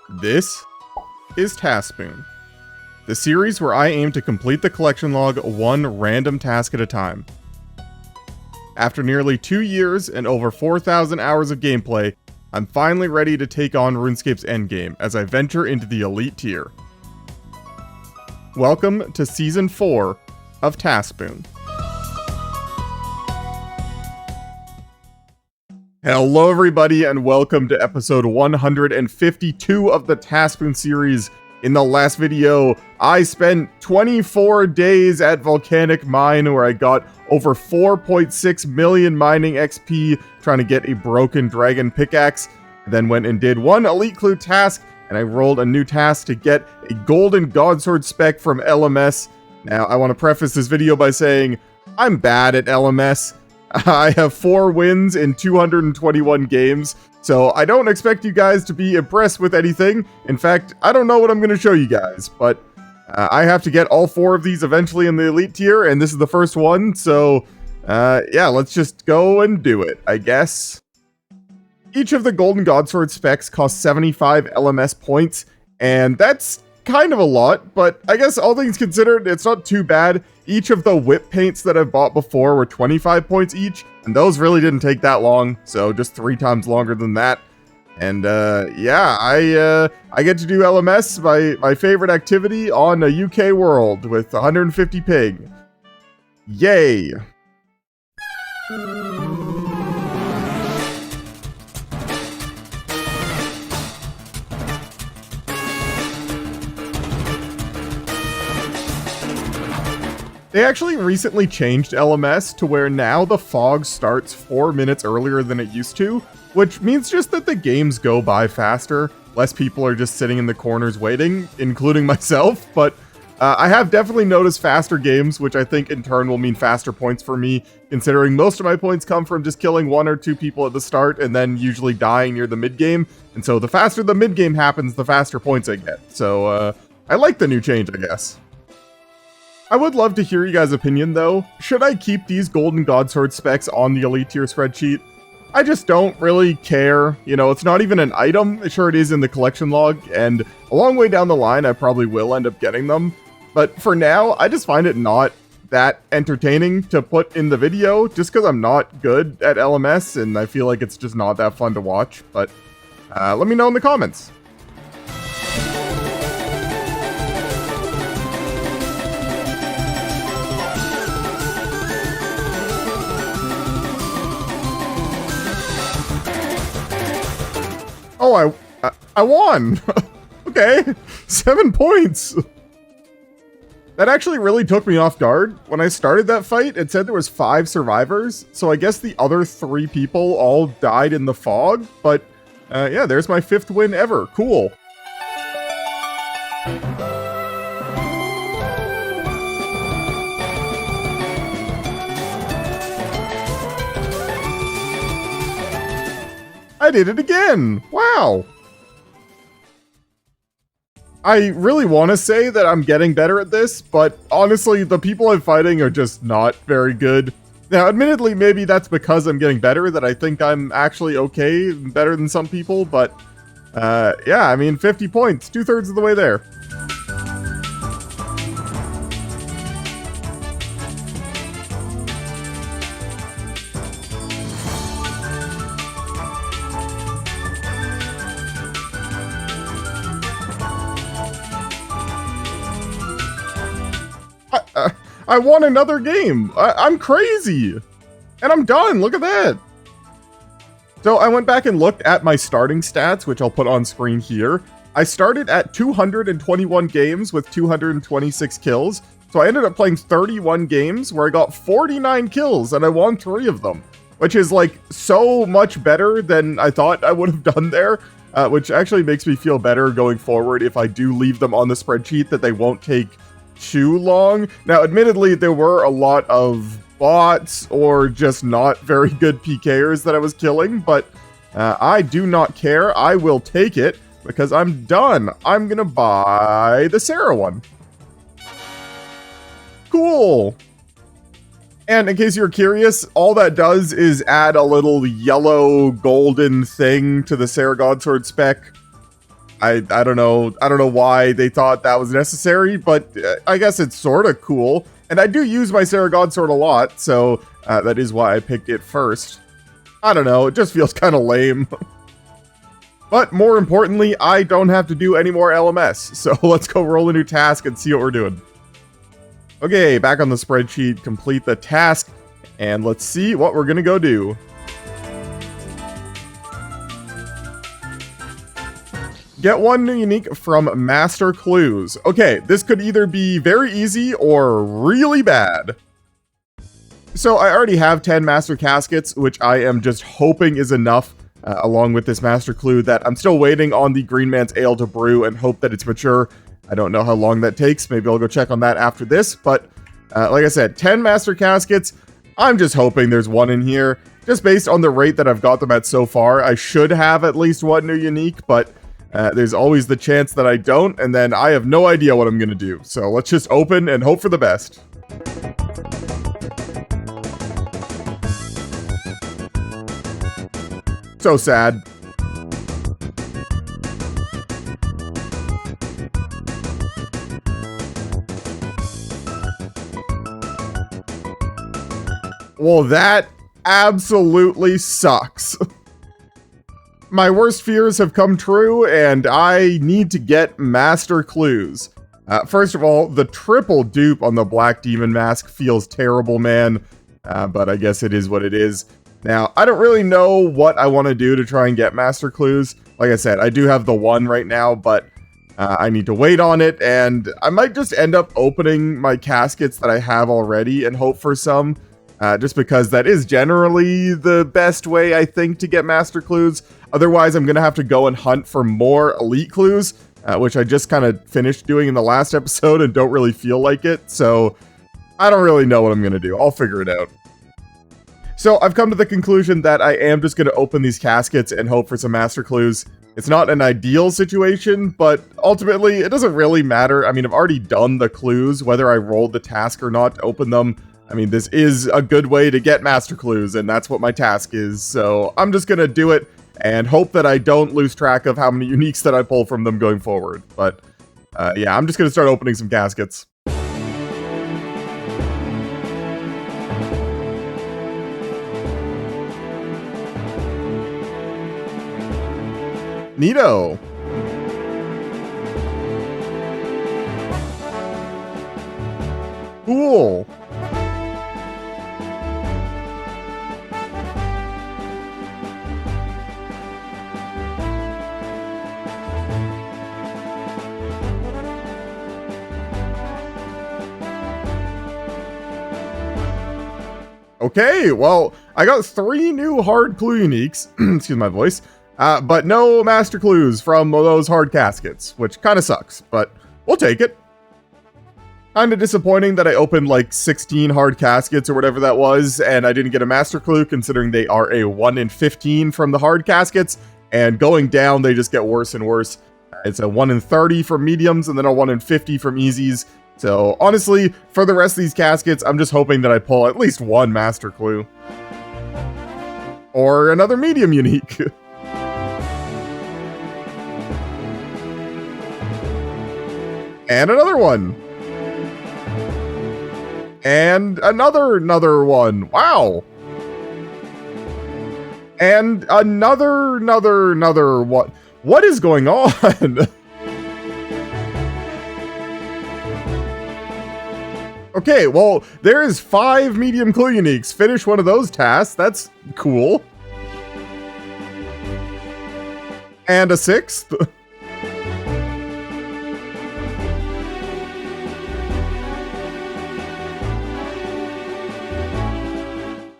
This is TaskSpoon, the series where I aim to complete the collection log one random task at a time. After nearly 2 years and over 4,000 hours of gameplay, I'm finally ready to take on RuneScape's endgame as I venture into the elite tier. Welcome to Season 4 of TaskSpoon. Hello everybody and welcome to episode 152 of the TaskSpoon series. In the last video, I spent 24 days at Volcanic Mine where I got over 4.6 million mining XP trying to get a broken dragon pickaxe. I then went and did one elite clue task and I rolled a new task to get a golden godsword spec from LMS. Now I want to preface this video by saying I'm bad at LMS. I have 4 wins in 221 games, so I don't expect you guys to be impressed with anything. In fact, I don't know what I'm going to show you guys, but I have to get all 4 of these eventually in the elite tier, and this is the first one, so yeah, let's just go and do it, I guess. Each of the golden godsword specs costs 75 LMS points, and that's kind of a lot, but I guess all things considered, it's not too bad. Each of the whip paints that I've bought before were 25 points each, and those really didn't take that long, so just 3 times longer than that. And yeah, I get to do LMS, my favorite activity on a UK world with 150 ping. Yay! They actually recently changed LMS to where now the fog starts 4 minutes earlier than it used to, which means just that the games go by faster. Less people are just sitting in the corners waiting, including myself, but I have definitely noticed faster games, which I think in turn will mean faster points for me, considering most of my points come from just killing 1 or 2 people at the start and then usually dying near the mid-game, and so the faster the mid-game happens, the faster points I get. So I like the new change, I guess. I would love to hear you guys' opinion though. Should I keep these golden godsword specs on the elite tier spreadsheet? I just don't really care. You know, it's not even an item. Sure, it is in the collection log, and a long way down the line, I probably will end up getting them. But for now, I just find it not that entertaining to put in the video, just because I'm not good at LMS, and I feel like it's just not that fun to watch. But let me know in the comments. Oh, I won! Okay, 7 points! That actually really took me off guard. When I started that fight, it said there was 5 survivors, so I guess the other 3 people all died in the fog, but yeah, there's my 5th win ever. Cool. I did it again! Wow! I really want to say that I'm getting better at this, but honestly, the people I'm fighting are just not very good. Now, admittedly, maybe that's because I'm getting better, that I think I'm actually okay, better than some people, but yeah, I mean, 50 points, 2/3 of the way there. I won another game. I'm crazy. And I'm done. Look at that. So I went back and looked at my starting stats, which I'll put on screen here. I started at 221 games with 226 kills. So I ended up playing 31 games where I got 49 kills and I won 3 of them, which is like so much better than I thought I would have done there, which actually makes me feel better going forward if I do leave them on the spreadsheet, that they won't take too long. Now, admittedly, there were a lot of bots or just not very good PKers that I was killing, but I do not care. I will take it because I'm done. I'm gonna buy the Sarah one. Cool. And in case you're curious, all that does is add a little yellow golden thing to the Sarah Godsword spec. I don't know why they thought that was necessary, but I guess it's sort of cool. And I do use my Saragon sword a lot, so that is why I picked it first. I don't know, it just feels kind of lame. But more importantly, I don't have to do any more LMS, so let's go roll a new task and see what we're doing. Okay, back on the spreadsheet, complete the task, and let's see what we're gonna go do. Get 1 new unique from Master Clues. Okay, this could either be very easy or really bad. So I already have 10 Master Caskets, which I am just hoping is enough, along with this Master Clue, that I'm still waiting on the Green Man's Ale to brew and hope that it's mature. I don't know how long that takes. Maybe I'll go check on that after this, but like I said, 10 Master Caskets. I'm just hoping there's one in here. Just based on the rate that I've got them at so far, I should have at least 1 new unique, but there's always the chance that I don't, and then I have no idea what I'm gonna do. So let's just open and hope for the best. So sad. Well, that absolutely sucks. My worst fears have come true, and I need to get Master Clues. First of all, the triple dupe on the Black Demon Mask feels terrible, man. But I guess it is what it is. Now, I don't really know what I want to do to try and get Master Clues. Like I said, I do have the 1 right now, but I need to wait on it, and I might just end up opening my caskets that I have already and hope for some. Just because that is generally the best way, I think, to get Master Clues. Otherwise, I'm going to have to go and hunt for more Elite Clues, which I just kind of finished doing in the last episode and don't really feel like it. So I don't really know what I'm going to do. I'll figure it out. So I've come to the conclusion that I am just going to open these caskets and hope for some Master Clues. It's not an ideal situation, but ultimately, it doesn't really matter. I mean, I've already done the clues, whether I rolled the task or not to open them. I mean, this is a good way to get Master Clues, and that's what my task is. So I'm just going to do it and hope that I don't lose track of how many uniques that I pull from them going forward. But yeah, I'm just going to start opening some caskets. Neato. Cool. Okay, well, I got 3 new hard clue uniques, excuse my voice, but no Master Clues from those hard caskets, which kind of sucks, but we'll take it. Kind of disappointing that I opened like 16 hard caskets or whatever that was, and I didn't get a Master Clue, considering they are a 1 in 15 from the hard caskets, and going down, they just get worse and worse. It's a 1 in 30 from mediums, and then a 1 in 50 from easies. So, honestly, for the rest of these caskets, I'm just hoping that I pull at least 1 Master Clue. Or another medium unique. And another one. And another one. Wow. And another one. What is going on? Okay, well, there is 5 medium clue uniques. Finish one of those tasks. That's cool. And a 6th.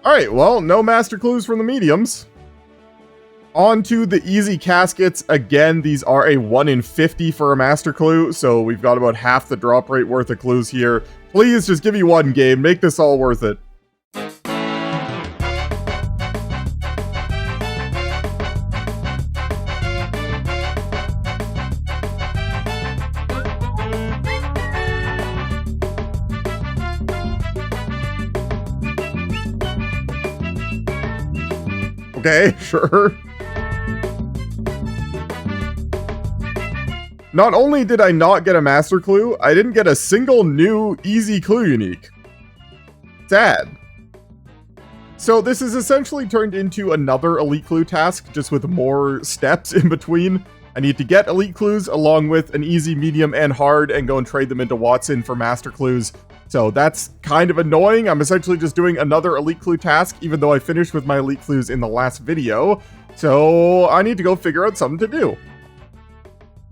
Alright, well, no Master Clues from the mediums. On to the easy caskets. Again, these are a 1 in 50 for a Master Clue, so we've got about half the drop rate worth of clues here. Please just give me 1 game. Make this all worth it. Okay, sure. Not only did I not get a master clue, I didn't get a single new easy clue unique. Sad. So this is essentially turned into another elite clue task, just with more steps in between. I need to get elite clues along with an easy, medium, and hard, and go and trade them into Watson for master clues. So that's kind of annoying. I'm essentially just doing another elite clue task, even though I finished with my elite clues in the last video. So I need to go figure out something to do.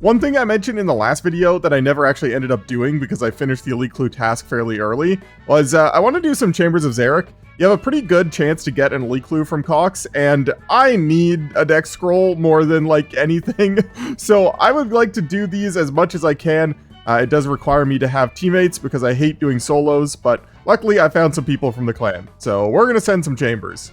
One thing I mentioned in the last video that I never actually ended up doing because I finished the elite clue task fairly early was I want to do some Chambers of Xeric. You have a pretty good chance to get an elite clue from Cox, and I need a deck scroll more than like anything. So I would like to do these as much as I can. It does require me to have teammates because I hate doing solos, but luckily I found some people from the clan. So we're going to send some chambers.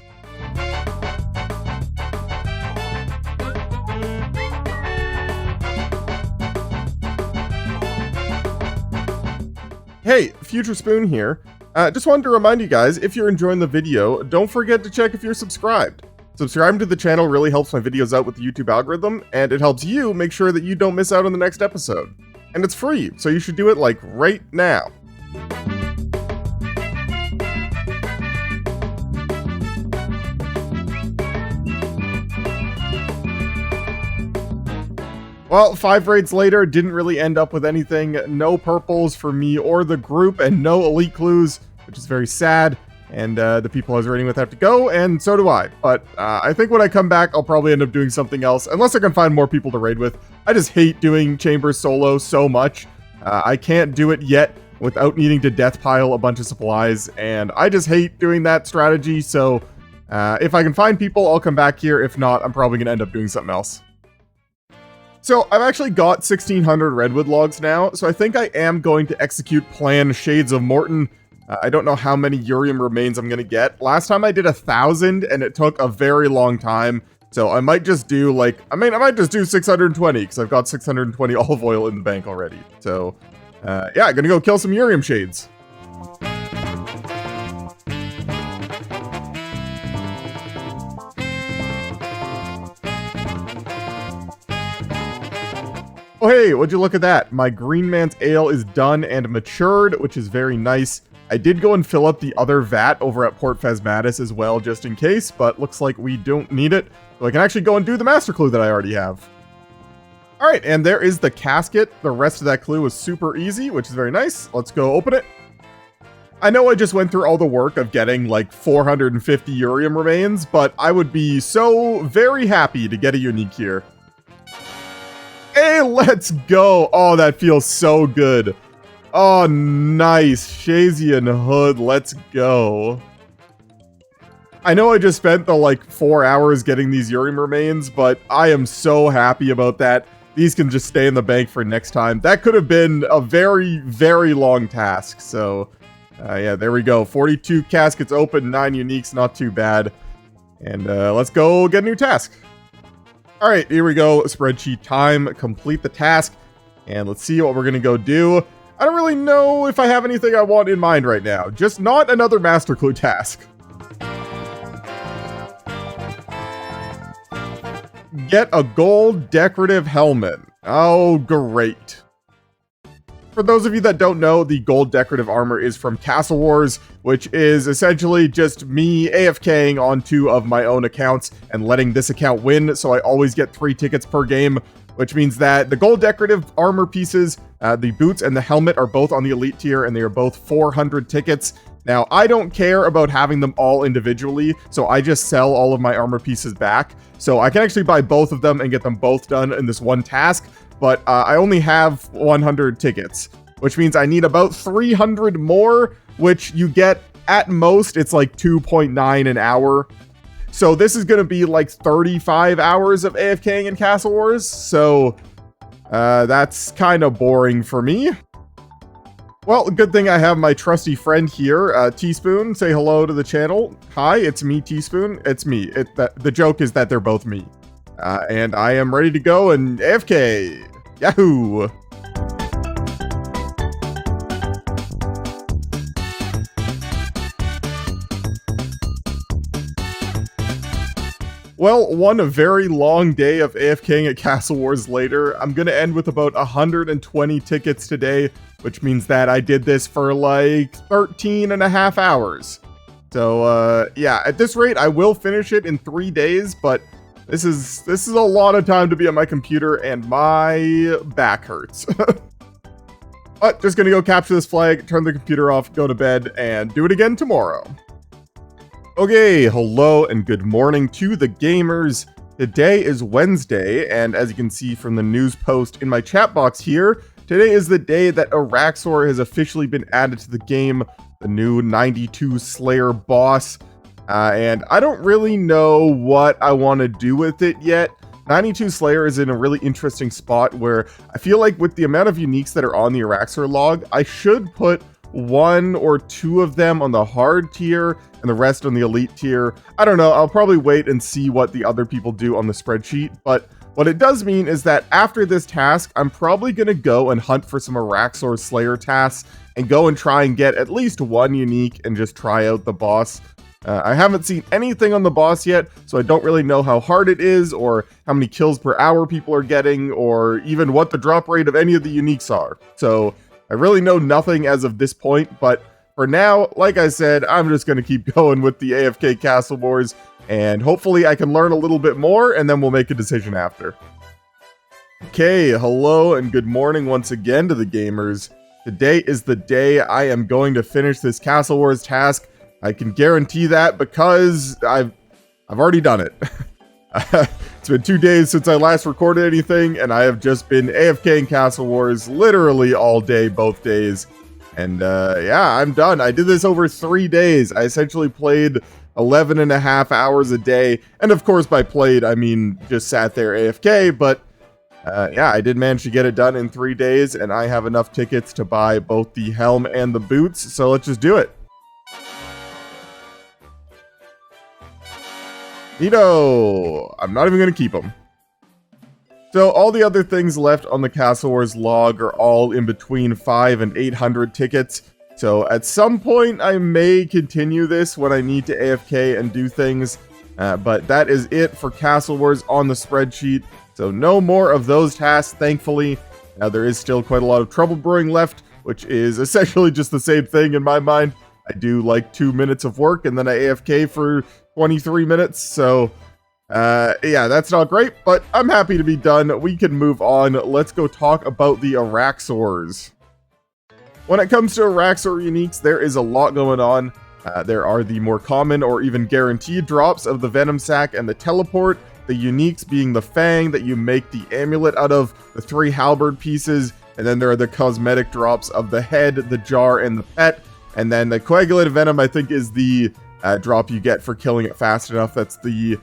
Hey, Future Spoon here. Just wanted to remind you guys, if you're enjoying the video, don't forget to check if you're subscribed. Subscribing to the channel really helps my videos out with the YouTube algorithm, and it helps you make sure that you don't miss out on the next episode. And it's free, so you should do it like right now. Well, 5 raids later, didn't really end up with anything. No purples for me or the group, and no elite clues, which is very sad. And the people I was raiding with have to go, and so do I. But I think when I come back, I'll probably end up doing something else, unless I can find more people to raid with. I just hate doing Chambers solo so much. I can't do it yet without needing to death pile a bunch of supplies, and I just hate doing that strategy, so if I can find people, I'll come back here. If not, I'm probably going to end up doing something else. So I've actually got 1,600 redwood logs now, so I think I am going to execute Plan Shades of Morton. I don't know how many Urium remains I'm going to get. Last time I did 1,000, and it took a very long time, so I might just do like, I might just do 620, because I've got 620 olive oil in the bank already. So, yeah, I'm going to go kill some Urium Shades. Oh hey, would you look at that? My Green Man's Ale is done and matured, which is very nice. I did go and fill up the other vat over at Port Phasmatis as well, just in case, but looks like we don't need it. So I can actually go and do the master clue that I already have. Alright, and there is the casket. The rest of that clue was super easy, which is very nice. Let's go open it. I know I just went through all the work of getting like 450 Urium remains, but I would be so very happy to get a unique here. Hey, let's go. Oh, that feels so good. Oh, nice. Shazian Hood, let's go. I know I just spent the like 4 hours getting these Urium remains, but I am so happy about that. These can just stay in the bank for next time. That could have been a very, very long task. So, yeah, there we go. 42 caskets open, 9 uniques, not too bad. And let's go get a new task. All right, here we go. Spreadsheet time. Complete the task. And let's see what we're going to go do. I don't really know if I have anything I want in mind right now. Just not another master clue task. Get a gold decorative helmet. Oh, great. For those of you that don't know, the gold decorative armor is from Castle Wars, which is essentially just me AFKing on 2 of my own accounts and letting this account win, so I always get 3 tickets per game, which means that the gold decorative armor pieces, the boots and the helmet are both on the elite tier, and they are both 400 tickets. Now, I don't care about having them all individually, so I just sell all of my armor pieces back. So I can actually buy both of them and get them both done in this one task. But I only have 100 tickets, which means I need about 300 more, which you get at most, it's like 2.9 an hour. So this is going to be like 35 hours of AFKing in Castle Wars. So that's kind of boring for me. Well, good thing I have my trusty friend here, Teaspoon. Say hello to the channel. Hi, it's me, Teaspoon. It's me. The joke is that they're both me. And I am ready to go and AFK. Yahoo! Well, one very long day of AFKing at Castle Wars later. I'm gonna end with about 120 tickets today, which means that I did this for like 13 and a half hours. So, yeah, at this rate, I will finish it in 3 days, but this is a lot of time to be on my computer, and my back hurts. But just gonna go capture this flag, turn the computer off, go to bed, and do it again tomorrow. Okay, hello and good morning to the gamers. Today is Wednesday, and as you can see from the news post in my chat box here, today is the day that Araxxor has officially been added to the game, the new 92 Slayer boss. And I don't really know what I want to do with it yet. 92 Slayer is in a really interesting spot where I feel like with the amount of uniques that are on the Araxxor log, I should put 1 or 2 of them on the hard tier and the rest on the elite tier. I don't know, I'll probably wait and see what the other people do on the spreadsheet, but what it does mean is that after this task, I'm probably going to go and hunt for some Araxxor Slayer tasks and go and try and get at least 1 unique and just try out the boss. I haven't seen anything on the boss yet, so I don't really know how hard it is, or how many kills per hour people are getting, or even what the drop rate of any of the uniques are. So I really know nothing as of this point, but for now, like I said, I'm just going to keep going with the AFK Castle Wars, and hopefully I can learn a little bit more, and then we'll make a decision after. Okay, hello and good morning once again to the gamers. Today is the day I am going to finish this Castle Wars task. I can guarantee that because I've already done it. It's been 2 days since I last recorded anything, and I have just been AFKing Castle Wars literally all day, both days. And yeah, I'm done. I did this over 3 days. I essentially played 11 and a half hours a day. And of course, by played, I mean just sat there AFK, but yeah, I did manage to get it done in 3 days, and I have enough tickets to buy both the helm and the boots, so let's just do it. Neato! I'm not even going to keep them. So all the other things left on the Castle Wars log are all in between 5 and 800 tickets. So at some point I may continue this when I need to AFK and do things. But that is it for Castle Wars on the spreadsheet. So no more of those tasks, thankfully. Now there is still quite a lot of trouble brewing left, which is essentially just the same thing in my mind. I do like 2 minutes of work and then I AFK for 23 minutes, so yeah, that's not great, but I'm happy to be done. We can move on. Let's go talk about the Araxxors. When it comes to Araxxor uniques, there is a lot going on. There are the more common or even guaranteed drops of the Venom Sac and the Teleport, the uniques being the Fang that you make the amulet out of, the 3 halberd pieces, and then there are the cosmetic drops of the head, the jar, and the pet, and then the coagulated venom, I think, is the drop you get for killing it fast enough. That's the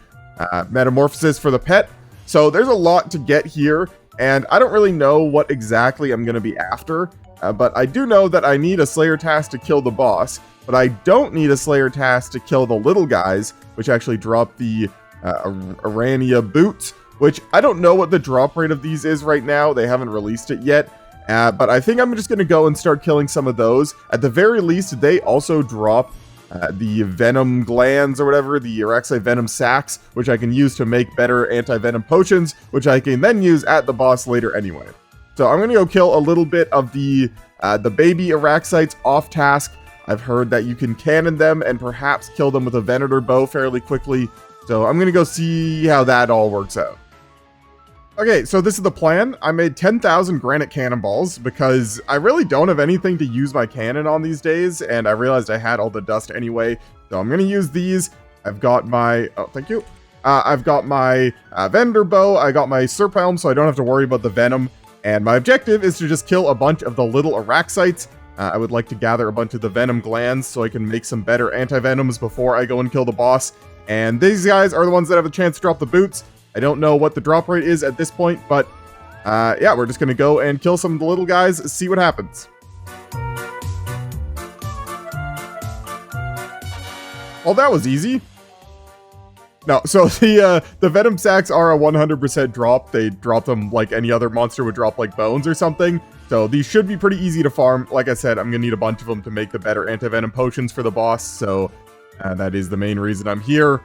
metamorphosis for the pet. So there's a lot to get here, and I don't really know what exactly I'm going to be after, but I do know that I need a Slayer task to kill the boss, but I don't need a Slayer task to kill the little guys, which actually drop the Arania boots, which I don't know what the drop rate of these is right now. They haven't released it yet. But I think I'm just going to go and start killing some of those. At the very least, they also drop the venom glands or whatever, the Araxxor venom sacs, which I can use to make better anti-venom potions, which I can then use at the boss later anyway. So I'm going to go kill a little bit of the baby Araxxites off task. I've heard that you can cannon them and perhaps kill them with a Venator bow fairly quickly. So I'm going to go see how that all works out. Okay, so this is the plan. I made 10,000 granite cannonballs because I really don't have anything to use my cannon on these days, and I realized I had all the dust anyway, so I'm going to use these. I've got my... oh, thank you. I've got my Venator bow, I got my Serp Helm, so I don't have to worry about the venom, and my objective is to just kill a bunch of the little Araxxites. I would like to gather a bunch of the venom glands so I can make some better anti-venoms before I go and kill the boss, and these guys are the ones that have a chance to drop the boots. I don't know what the drop rate is at this point, but yeah, we're just going to go and kill some of the little guys, see what happens. Oh, that was easy. No, so the Venom Sacs are a 100% drop. They drop them like any other monster would drop like bones or something. So these should be pretty easy to farm. Like I said, I'm going to need a bunch of them to make the better anti-venom potions for the boss. So that is the main reason I'm here.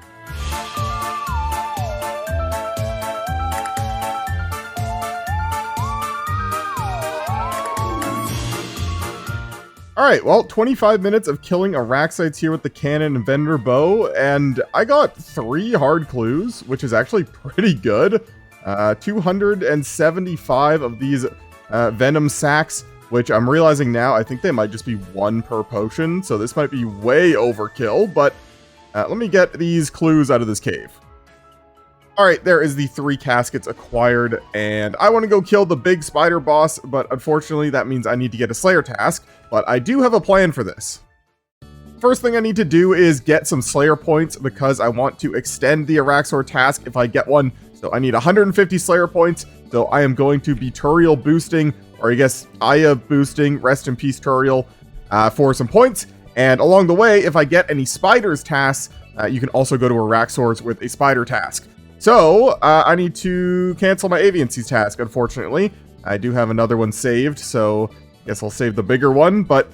Alright, well, 25 minutes of killing Araxxites here with the cannon and vendor bow, and I got 3 hard clues, which is actually pretty good. 275 of these venom sacks, which I'm realizing now, I think they might just be 1 per potion, so this might be way overkill, but let me get these clues out of this cave. Alright, there is the 3 caskets acquired, and I want to go kill the big spider boss, but unfortunately that means I need to get a Slayer task, but I do have a plan for this. First thing I need to do is get some Slayer points, because I want to extend the Araxxor task if I get one, so I need 150 Slayer points, so I am going to be Turiel boosting, or I guess Aya boosting, rest in peace Turiel, for some points, and along the way, if I get any spiders tasks, you can also go to Araxxor's with a spider task. So, I need to cancel my Aviancy's task, unfortunately. I do have another one saved, so I guess I'll save the bigger one, but,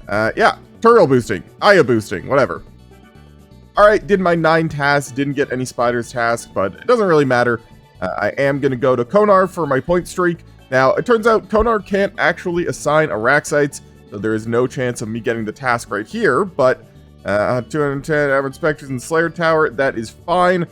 yeah, Turiel boosting, Aya boosting, whatever. Alright, did my 9 tasks, didn't get any spiders tasks, but it doesn't really matter. I am going to go to Konar for my point streak. Now, it turns out Konar can't actually assign Araxxites, so there is no chance of me getting the task right here, but 210 average specters in Slayer Tower, that is fine.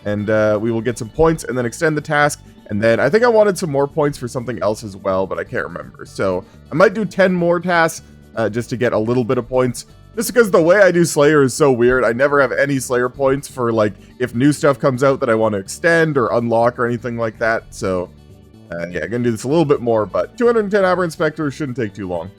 And we will get some points and then extend the task. And then I think I wanted some more points for something else as well, but I can't remember. So I might do 10 more tasks just to get a little bit of points. Just because the way I do Slayer is so weird. I never have any Slayer points for, like, if new stuff comes out that I want to extend or unlock or anything like that. So, yeah, I'm going to do this a little bit more, but 210 Aberrant Spectres shouldn't take too long.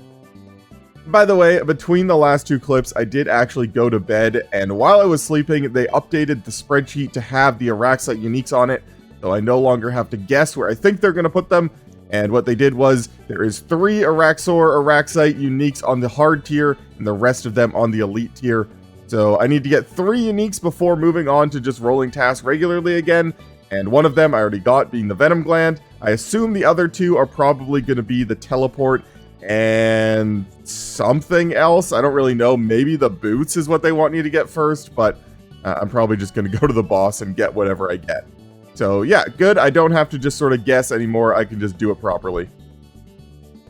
By the way, between the last 2 clips, I did actually go to bed, and while I was sleeping, they updated the spreadsheet to have the Araxxite uniques on it, so I no longer have to guess where I think they're going to put them, and what they did was, there is 3 Araxxite uniques on the hard tier, and the rest of them on the elite tier, so I need to get 3 uniques before moving on to just rolling tasks regularly again, and one of them I already got, being the Venom Gland. I assume the other 2 are probably going to be the Teleport and something else. I don't really know. Maybe the boots is what they want me to get first, but I'm probably just going to go to the boss and get whatever I get. So yeah, good. I don't have to just sort of guess anymore. I can just do it properly.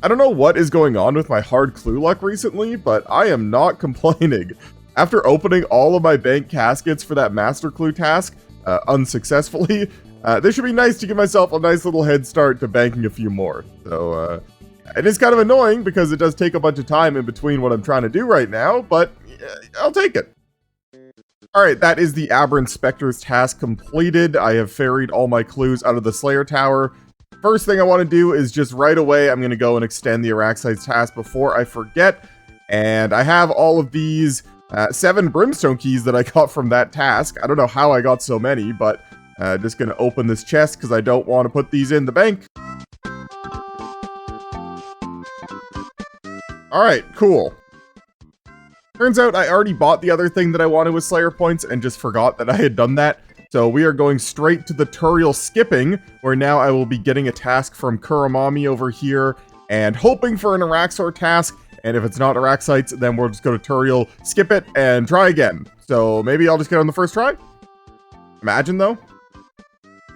I don't know what is going on with my hard clue luck recently, but I am not complaining. After opening all of my bank caskets for that master clue task unsuccessfully, this should be nice to give myself a nice little head start to banking a few more. So, it is kind of annoying because it does take a bunch of time in between what I'm trying to do right now, but I'll take it. Alright, that is the Aberrant Spectres task completed. I have ferried all my clues out of the Slayer Tower. First thing I want to do is just right away, I'm going to go and extend the Araxxite task before I forget. And I have all of these 7 Brimstone keys that I got from that task. I don't know how I got so many, but just going to open this chest because I don't want to put these in the bank. Alright, cool. Turns out I already bought the other thing that I wanted with Slayer points and just forgot that I had done that. So we are going straight to the Turiel skipping, where now I will be getting a task from Kuramami over here and hoping for an Araxxor task. And if it's not Araxxites, then we'll just go to Turiel, skip it, and try again. So maybe I'll just get on the first try? Imagine, though.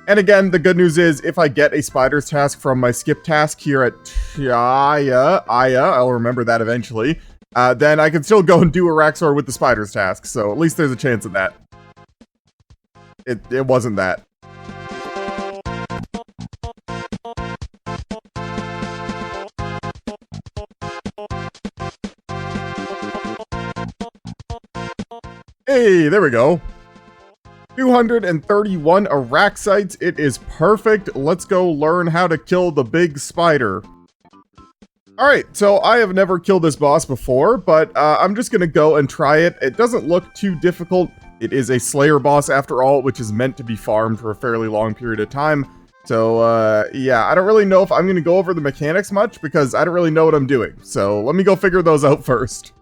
And again, the good news is, if I get a spiders task from my skip task here at Aya, I'll remember that eventually, then I can still go and do Araxxor with the spiders task, so at least there's a chance of that. It wasn't that. Hey, there we go. 231 Araxxites. It is perfect. Let's go learn how to kill the big spider. Alright, so I have never killed this boss before, but I'm just gonna go and try it. It doesn't look too difficult. It is a Slayer boss after all, which is meant to be farmed for a fairly long period of time. So, yeah, I don't really know if I'm gonna go over the mechanics much, because I don't really know what I'm doing. So, let me go figure those out first.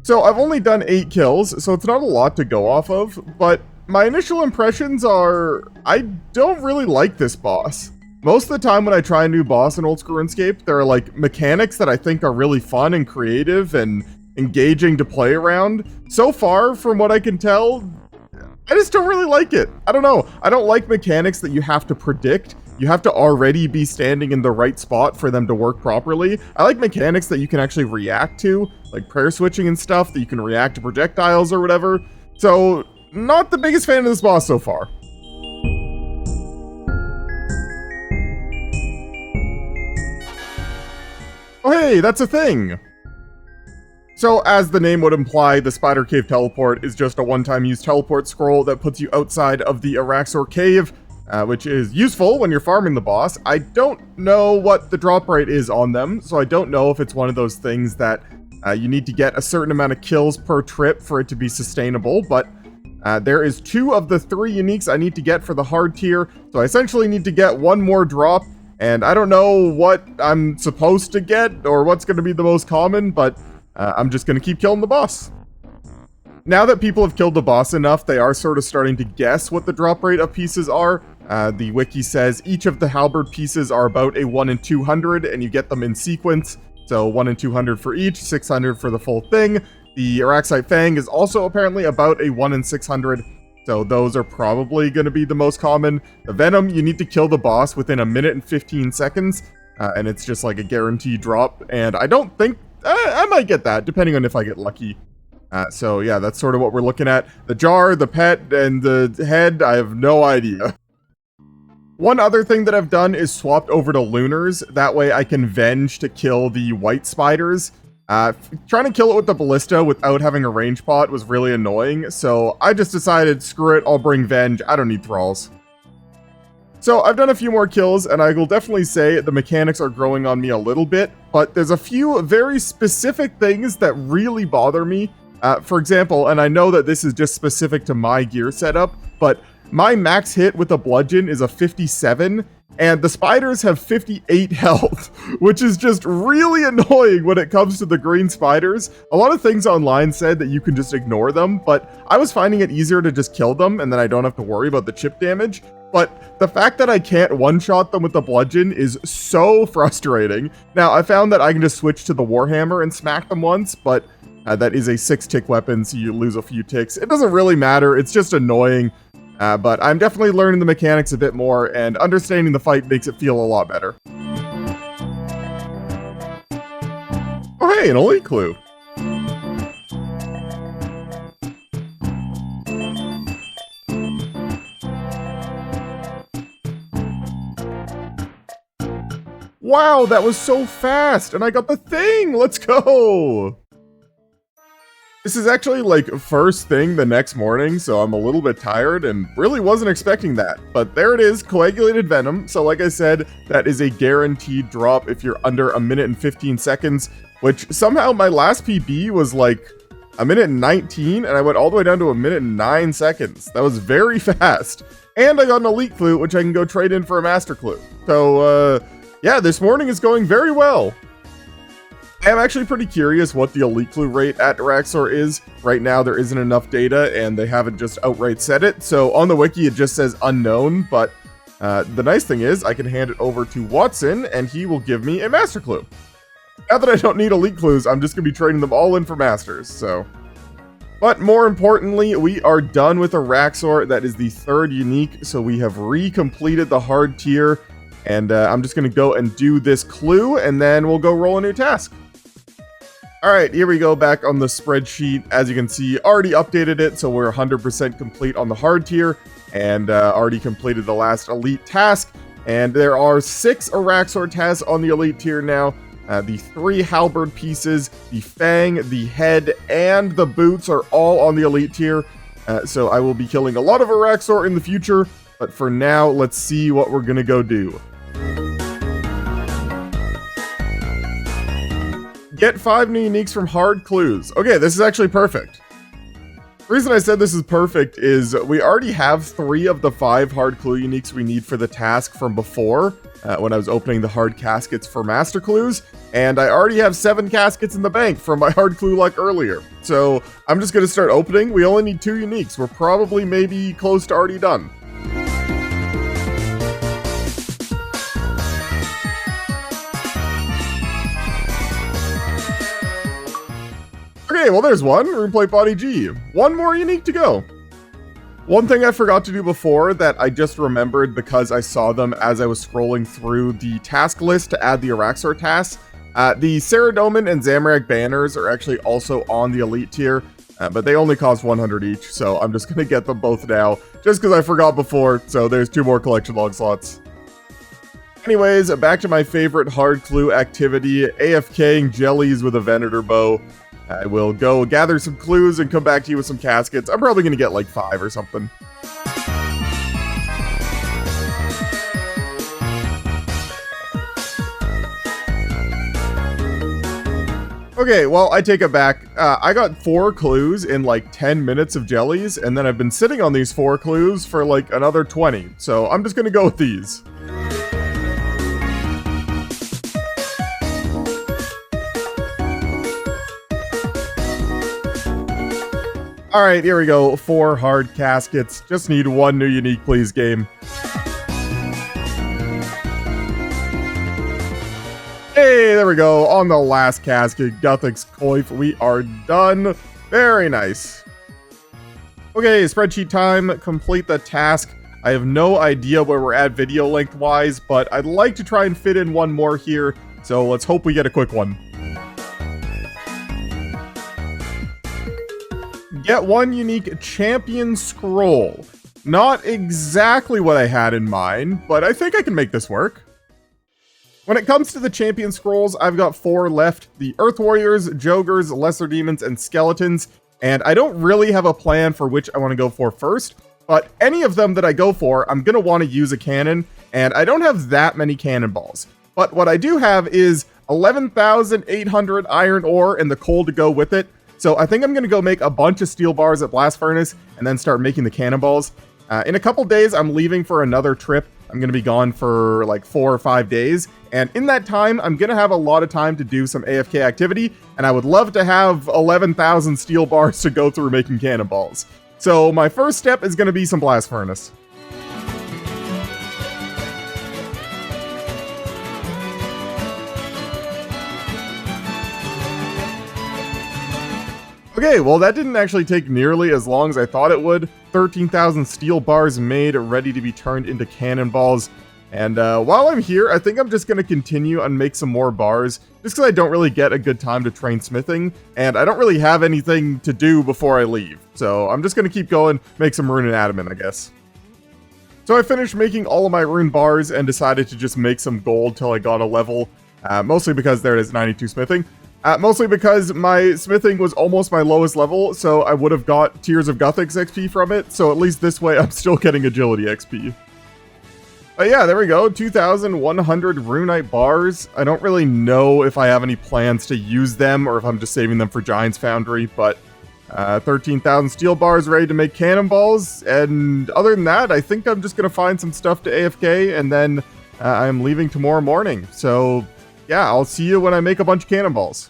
So I've only done 8 kills, so it's not a lot to go off of, but my initial impressions are, I don't really like this boss. Most of the time when I try a new boss in Old School RuneScape, there are like mechanics that I think are really fun and creative and engaging to play around. So far, from what I can tell, I just don't really like it. I don't know. I don't like mechanics that you have to predict. You have to already be standing in the right spot for them to work properly. I like mechanics that you can actually react to, like prayer switching and stuff, that you can react to projectiles or whatever. So, not the biggest fan of this boss so far. Oh hey, that's a thing! So, as the name would imply, the Spider Cave Teleport is just a one-time use teleport scroll that puts you outside of the Araxxor Cave, which is useful when you're farming the boss. I don't know what the drop rate is on them, so I don't know if it's one of those things that you need to get a certain amount of kills per trip for it to be sustainable, but there is 2 of the 3 uniques I need to get for the hard tier, so I essentially need to get 1 more drop. And I don't know what I'm supposed to get or what's going to be the most common, but I'm just going to keep killing the boss. Now that people have killed the boss enough, they are sort of starting to guess what the drop rate of pieces are. The wiki says each of the halberd pieces are about a 1 in 200, and you get them in sequence. So 1 in 200 for each, 600 for the full thing. The Araxxite Fang is also apparently about a 1 in 600. So those are probably going to be the most common. The Venom, you need to kill the boss within 1 minute and 15 seconds. And it's just like a guaranteed drop. And I don't think... I might get that, depending on if I get lucky. So yeah, that's sort of what we're looking at. The jar, the pet, and the head, I have no idea. One other thing that I've done is swapped over to Lunars. That way I can Venge to kill the white spiders. Trying to kill it with the ballista without having a range pot was really annoying, so I just decided, screw it, I'll bring Venge, I don't need thralls. So I've done a few more kills, and I will definitely say the mechanics are growing on me a little bit, but there's a few very specific things that really bother me. For example, and I know that this is just specific to my gear setup, but my max hit with a bludgeon is a 57, and the spiders have 58 health, which is just really annoying when it comes to the green spiders. A lot of things online said that you can just ignore them, but I was finding it easier to just kill them, and then I don't have to worry about the chip damage. But the fact that I can't one-shot them with the bludgeon is so frustrating. Now, I found that I can just switch to the Warhammer and smack them once, but that is a 6-tick weapon, so you lose a few ticks. It doesn't really matter, it's just annoying. But I'm definitely learning the mechanics a bit more, and understanding the fight makes it feel a lot better. Oh hey, an elite clue! Wow, that was so fast, and I got the thing! Let's go! This is actually like first thing the next morning, so I'm a little bit tired and really wasn't expecting that. But there it is, coagulated venom. So like I said, that is a guaranteed drop if you're under 1 minute and 15 seconds, which somehow my last PB was like 1 minute and 19, and I went all the way down to 1 minute and 9 seconds. That was very fast. And I got an elite clue, which I can go trade in for a master clue. So yeah, this morning is going very well. I am actually pretty curious what the elite clue rate at Araxxor is. Right now there isn't enough data and they haven't just outright said it. So on the wiki it just says unknown, but the nice thing is I can hand it over to Watson and he will give me a master clue. Now that I don't need elite clues, I'm just going to be trading them all in for masters, so. But more importantly, we are done with Araxxor. That is the 3rd unique, so we have re-completed the hard tier. And I'm just going to go and do this clue, and then we'll go roll a new task. Alright, here we go back on the spreadsheet. As you can see, already updated it, so we're 100% complete on the hard tier, and already completed the last elite task. And there are 6 Araxxor tasks on the elite tier now. The 3 halberd pieces, the fang, the head, and the boots are all on the elite tier. So I will be killing a lot of Araxxor in the future, but for now, let's see what we're gonna go do. Get 5 new uniques from hard clues. Okay, this is actually perfect. The reason I said this is perfect is we already have 3 of the 5 hard clue uniques we need for the task from before, when I was opening the hard caskets for master clues, and I already have 7 caskets in the bank from my hard clue luck earlier. So I'm just going to start opening. We only need 2 uniques. We're probably maybe close to already done. Okay, Okay, well there's one, Runeplate Body G. One more unique to go. One thing I forgot to do before that I just remembered because I saw them as I was scrolling through the task list to add the Araxxor tasks. The Saradomin and Zamorak banners are actually also on the elite tier, but they only cost 100 each, so I'm just going to get them both now, just because I forgot before, so there's 2 more collection log slots. Anyways, back to my favorite hard clue activity, AFKing jellies with a Venator bow. I will go gather some clues and come back to you with some caskets. I'm probably going to get like 5 or something. Okay, well, I take it back. I got 4 clues in like 10 minutes of jellies, and then I've been sitting on these 4 clues for like another 20. So I'm just going to go with these. Alright, here we go. 4 hard caskets. Just need 1 new unique, please, game. Hey, there we go. On the last casket, Guthix Coif. We are done. Very nice. Okay, spreadsheet time. Complete the task. I have no idea where we're at video length-wise, but I'd like to try and fit in 1 more here. So let's hope we get a quick one. Get 1 unique champion scroll. Not exactly what I had in mind, but I think I can make this work. When it comes to the champion scrolls, I've got 4 left. The Earth Warriors, Jogres, Lesser Demons, and Skeletons. And I don't really have a plan for which I want to go for first, but any of them that I go for, I'm going to want to use a cannon, and I don't have that many cannonballs. But what I do have is 11,800 iron ore and the coal to go with it. So I think I'm going to go make a bunch of steel bars at Blast Furnace and then start making the cannonballs. In a couple days, I'm leaving for another trip. I'm going to be gone for like 4 or 5 days. And in that time, I'm going to have a lot of time to do some AFK activity. And I would love to have 11,000 steel bars to go through making cannonballs. So my first step is going to be some Blast Furnace. Okay, well that didn't actually take nearly as long as I thought it would. 13,000 steel bars made, ready to be turned into cannonballs. And while I'm here, I think I'm just going to continue and make some more bars, just because I don't really get a good time to train smithing, and I don't really have anything to do before I leave. So I'm just going to keep going, make some rune and adamant, I guess. So I finished making all of my rune bars and decided to just make some gold till I got a level, mostly because there it is, 92 smithing. Mostly because my smithing was almost my lowest level, so I would have got Tears of Guthix XP from it, so at least this way I'm still getting agility XP. But yeah, there we go, 2,100 Runite bars. I don't really know if I have any plans to use them, or if I'm just saving them for Giant's Foundry, but 13,000 steel bars ready to make cannonballs, and other than that, I think I'm just going to find some stuff to AFK, and then I'm leaving tomorrow morning, so yeah, I'll see you when I make a bunch of cannonballs.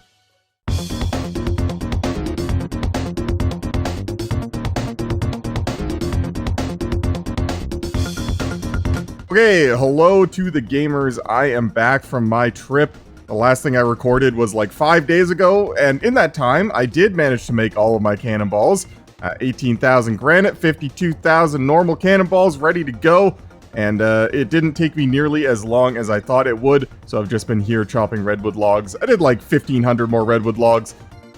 Okay, hello to the gamers. I am back from my trip. The last thing I recorded was like 5 days ago, and in that time, I did manage to make all of my cannonballs. 18,000 granite, 52,000 normal cannonballs ready to go. And it didn't take me nearly as long as I thought it would, so I've just been here chopping redwood logs. I did like 1,500 more redwood logs,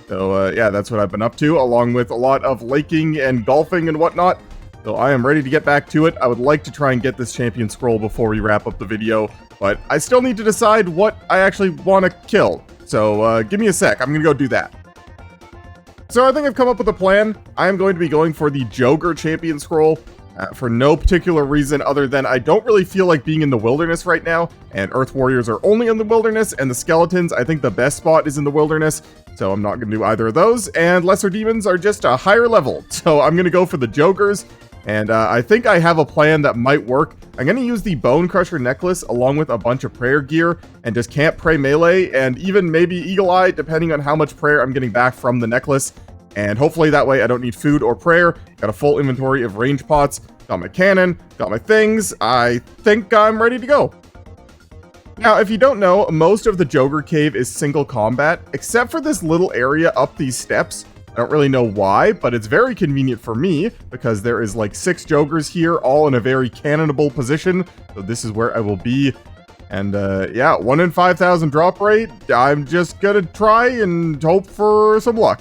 so yeah, that's what I've been up to, along with a lot of laking and golfing and whatnot. So I am ready to get back to it. I would like to try and get this champion scroll before we wrap up the video, but I still need to decide what I actually want to kill. So give me a sec, I'm going to go do that. So I think I've come up with a plan. I am going to be going for the Jogre champion scroll. For no particular reason other than I don't really feel like being in the wilderness right now, and Earth Warriors are only in the wilderness, and the Skeletons, I think the best spot is in the wilderness, so I'm not going to do either of those, and Lesser Demons are just a higher level, so I'm going to go for the Jogres, and I think I have a plan that might work. I'm going to use the Bone Crusher necklace along with a bunch of prayer gear, and just camp pray melee, and even maybe Eagle Eye, depending on how much prayer I'm getting back from the necklace. And hopefully that way I don't need food or prayer. Got a full inventory of range pots. Got my cannon. Got my things. I think I'm ready to go. Now, if you don't know, most of the Jogre cave is single combat, except for this little area up these steps. I don't really know why, but it's very convenient for me, because there is like 6 Jogres here, all in a very cannonable position, so this is where I will be. And yeah, 1 in 5,000 drop rate. I'm just gonna try and hope for some luck.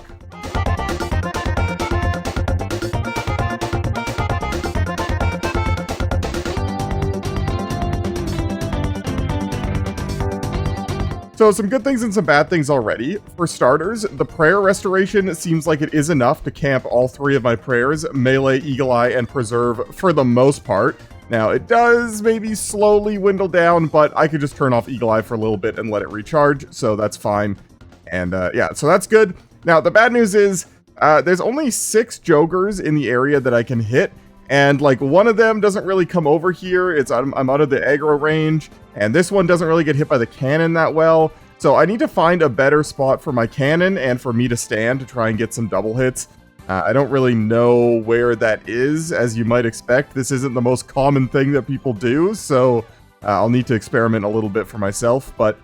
So some good things and some bad things already. For starters, the prayer restoration seems like it is enough to camp all 3 of my prayers, melee, eagle eye, and preserve for the most part. Now, it does maybe slowly dwindle down, but I could just turn off eagle eye for a little bit and let it recharge, so that's fine. And yeah, so that's good. Now, the bad news is there's only 6 Jogres in the area that I can hit, and like one of them doesn't really come over here. I'm out of the aggro range, and this one doesn't really get hit by the cannon that well. So I need to find a better spot for my cannon and for me to stand to try and get some double hits. I don't really know where that is, as you might expect. This isn't the most common thing that people do, so I'll need to experiment a little bit for myself, but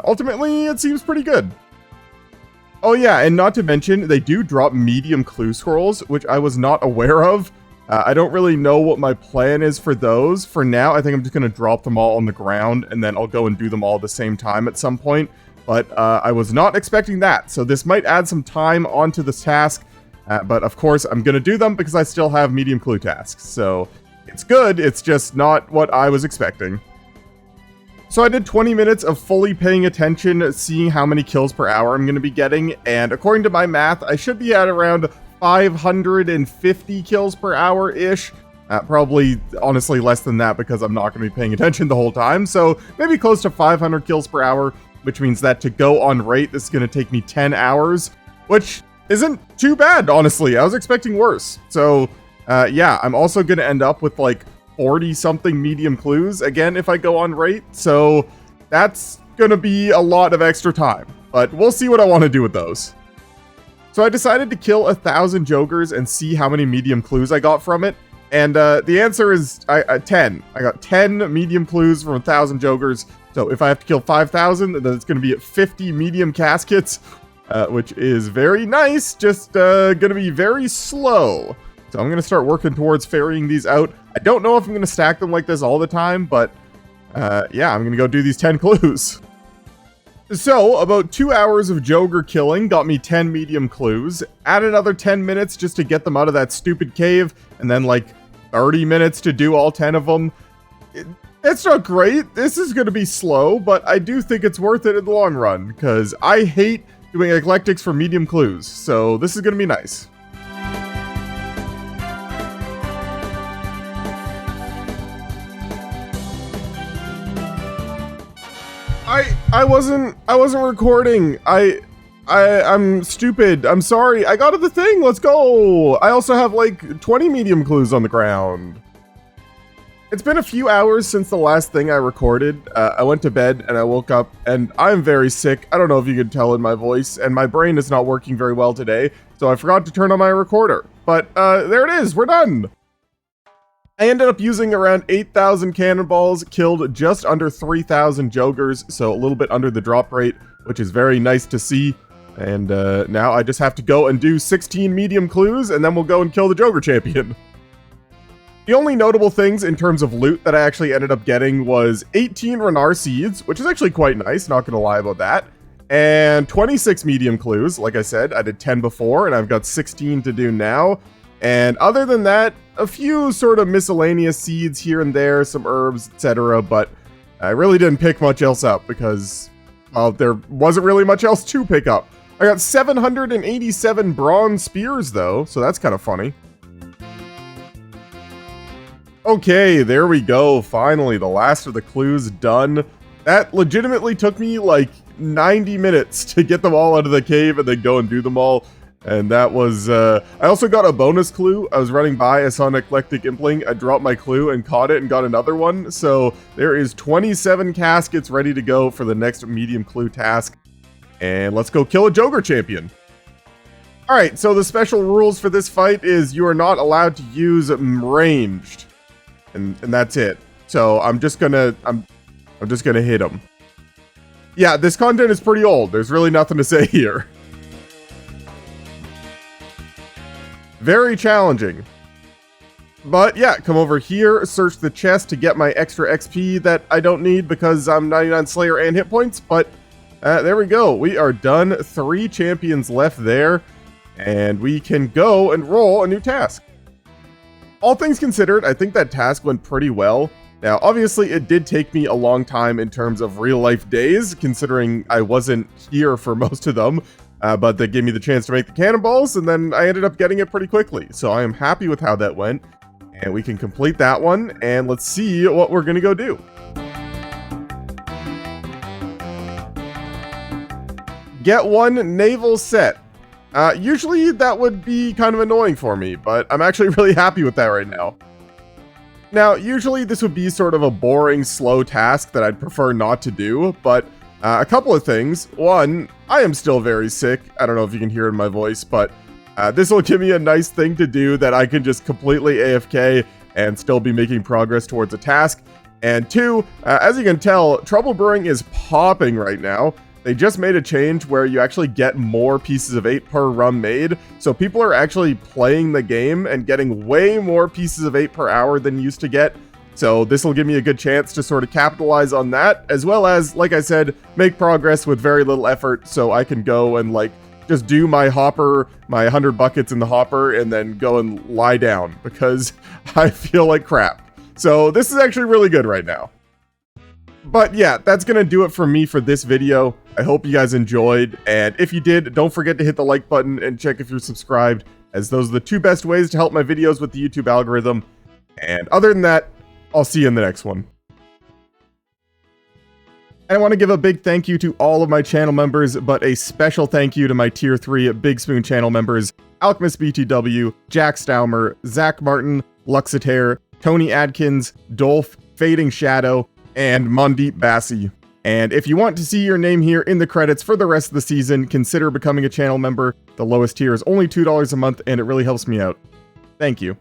ultimately it seems pretty good. Oh yeah, and not to mention, they do drop medium clue scrolls, which I was not aware of. I don't really know what my plan is for those. For now, I think I'm just going to drop them all on the ground, and then I'll go and do them all at the same time at some point. But I was not expecting that, so this might add some time onto this task. But of course, I'm going to do them because I still have medium clue tasks. So it's good, it's just not what I was expecting. So I did 20 minutes of fully paying attention, seeing how many kills per hour I'm going to be getting. And according to my math, I should be at around 550 kills per hour-ish. Probably, honestly, less than that because I'm not going to be paying attention the whole time. So maybe close to 500 kills per hour, which means that to go on rate, this is going to take me 10 hours, which isn't too bad, honestly. I was expecting worse. So, yeah, I'm also going to end up with like 40-something medium clues, again, if I go on rate. So that's going to be a lot of extra time. But we'll see what I want to do with those. So I decided to kill 1,000 Jogres and see how many medium clues I got from it. And the answer is 10. I got 10 medium clues from 1,000 Jogres. So if I have to kill 5,000, then it's going to be at 50 medium caskets, which is very nice, just going to be very slow. So I'm going to start working towards ferrying these out. I don't know if I'm going to stack them like this all the time, but yeah, I'm going to go do these 10 clues. So, about 2 hours of Jogre killing got me 10 medium clues. Add another 10 minutes just to get them out of that stupid cave, and then like 30 minutes to do all 10 of them. It's not great. This is going to be slow, but I do think it's worth it in the long run, because I hate doing eclectics for medium clues, so this is going to be nice. I wasn't recording. I'm stupid. I'm sorry. I got to the thing. Let's go. I also have like 20 medium clues on the ground. It's been a few hours since the last thing I recorded. I went to bed and I woke up and I'm very sick. I don't know if you could tell in my voice, and my brain is not working very well today, so I forgot to turn on my recorder. But there it is. We're done. I ended up using around 8,000 cannonballs, killed just under 3,000 Jogres, so a little bit under the drop rate, which is very nice to see. And now I just have to go and do 16 medium clues, and then we'll go and kill the Jogre champion. The only notable things in terms of loot that I actually ended up getting was 18 Renar seeds, which is actually quite nice, not gonna lie about that. And 26 medium clues. Like I said, I did 10 before, and I've got 16 to do now. And other than that, a few sort of miscellaneous seeds here and there, some herbs, etc. But I really didn't pick much else up because, well, there wasn't really much else to pick up. I got 787 bronze spears though, so that's kind of funny. Okay, there we go. Finally, the last of the clues done. That legitimately took me like 90 minutes to get them all out of the cave and then go and do them all. And that was, I also got a bonus clue. I was running by, I saw an eclectic impling, I dropped my clue and caught it and got another one. So there is 27 caskets ready to go for the next medium clue task. And let's go kill a Jogre champion. Alright, so the special rules for this fight is you are not allowed to use ranged. And that's it. So I'm just gonna, I'm just gonna hit him. Yeah, this content is pretty old. There's really nothing to say here. Very challenging. But yeah, come over here, search the chest to get my extra XP that I don't need because I'm 99 Slayer and hit points, but there we go. We are done. 3 champions left there, and we can go and roll a new task. All things considered, I think that task went pretty well. Now, obviously, it did take me a long time in terms of real-life days, considering I wasn't here for most of them, but they gave me the chance to make the cannonballs, and then I ended up getting it pretty quickly. So I am happy with how that went, and we can complete that one, and let's see what we're going to go do. Get 1 naval set. Usually that would be kind of annoying for me, but I'm actually really happy with that right now. Now, usually this would be sort of a boring, slow task that I'd prefer not to do, but a couple of things. One, I am still very sick. I don't know if you can hear it in my voice, but this will give me a nice thing to do that I can just completely AFK and still be making progress towards a task. And 2, as you can tell, Trouble Brewing is popping right now. They just made a change where you actually get more pieces of 8 per run made, so people are actually playing the game and getting way more pieces of 8 per hour than you used to get. So this will give me a good chance to sort of capitalize on that, as well as, like I said, make progress with very little effort, so I can go and like just do my hopper, my 100 buckets in the hopper, and then go and lie down because I feel like crap. So this is actually really good right now. But yeah, that's going to do it for me for this video. I hope you guys enjoyed, and if you did, don't forget to hit the like button and check if you're subscribed, as those are the 2 best ways to help my videos with the YouTube algorithm. And other than that, I'll see you in the next one. And I want to give a big thank you to all of my channel members, but a special thank you to my Tier 3 Big Spoon channel members, Alchemist BTW, Jack Staumer, Zach Martin, Luxitaire, Tony Adkins, Dolph, Fading Shadow, and Mandeep Bassi. And if you want to see your name here in the credits for the rest of the season, consider becoming a channel member. The lowest tier is only $2 a month, and it really helps me out. Thank you.